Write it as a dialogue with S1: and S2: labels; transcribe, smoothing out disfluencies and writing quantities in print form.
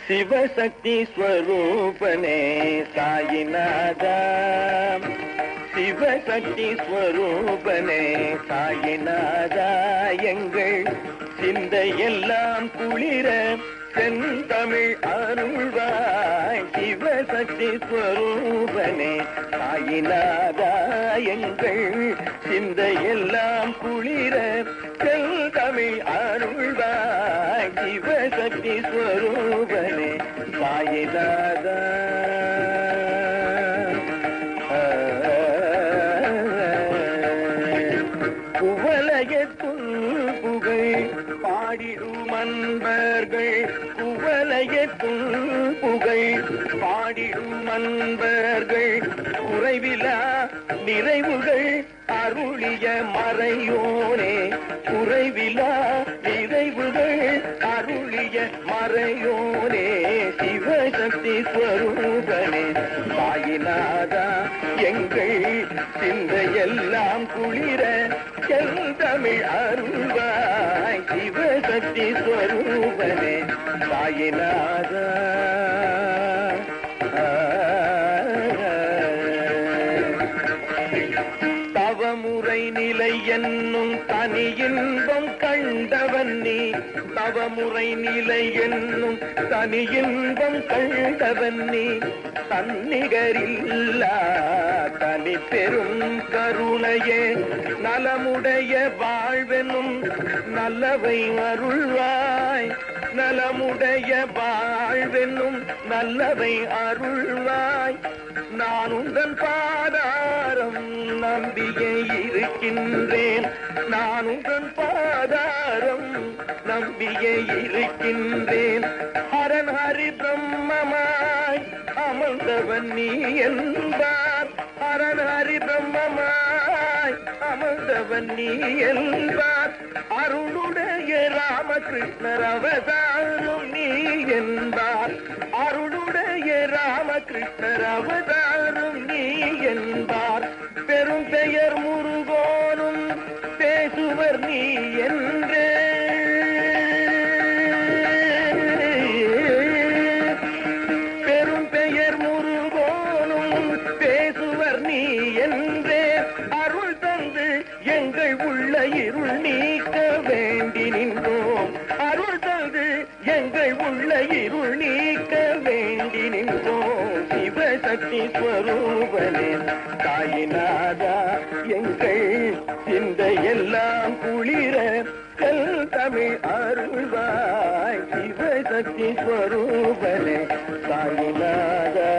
S1: சிவசக்தி ஸ்வரூபனே சாயிநாதா, சிவசக்தி ஸ்வரூபனே சாயிநாதா, எங்கள் சிந்தையெல்லாம் குளிர செந்தமிழ் அருள்வாய். சிவசக்தி ஸ்வரூபனே சாயிநாதா, எங்கள் சிந்தையெல்லாம் குளிர செந்தமிழ் அருள்வாய். சிவசக்தி ஸ்வரூபனே சாயிநாதா. குவலயத்துள் புகழ் பாடிடும் அன்பர்கள், குவலயத்துள் புகழ் பாடிடும் அன்பர்கள், குறைவிலா நிறைவுகள் அருளிய மறையோனே, குறைவிலா நிறைவுகள் அருளிய மறையோனே. சிவசக்தி ஸ்வரூபனே சாயிநாதா, எங்கள் சிந்தையெல்லாம் குளிர செந்தமிழ் அருள்வாய். சிவசக்தி ஸ்வரூபனே சாயிநாதா. தவமுறை நிலை என்னும் தனி இன்பம் கண்டவன் நீ, தவமுறை நிலை என்னும் தனி இன்பம் கண்டவன் நீ, தன்னிகரில்லா தனி பெரும் கருணையே, நலமுடைய வாழ்வெனும் நல்லவை அருள்வாய். நலமுடைய வாழ்வெனும் நல்லவை அருள்வாய். நான் உங்கள் பாதாரம் நம்பியே இருக்கின்றேன், நான் உங்கள் பாதாரம் நம்பியே இருக்கின்றேன். ஹரன் ஹரி பிரம்மமாய் அமர்ந்தவன் நீ என்பார், ஹரன் ஹரி பிரம்மமாய் அமர்ந்தவன் நீ என்பார். அருளுடைய ராமகிருஷ்ணர் அவதாரம் நீ என்பார், அருளுடைய ராமகிருஷ்ணர் அவதாரம் நீ என்பார். பெரும் பெயர் முருகோனும் பேசுவர் நீ என்றே, பெரும் பெயர் முருகோனும் பேசுவர் நீ என்றே. அருள் தந்து எங்கள் உள்ள இருள் நீக்க வேண்டி நின்றோம், அருள் தந்து எங்கள் உள்ள இருள் நீக்க வேண்டி நின்றோம். சிவசக்தி ஸ்வரூபனே சாயிநாதா, எங்கள் சிந்தையெல்லாம் குளிர தமிழ் அருள்வாய். சிவசக்தி ஸ்வரூபனே சாயிநாதா.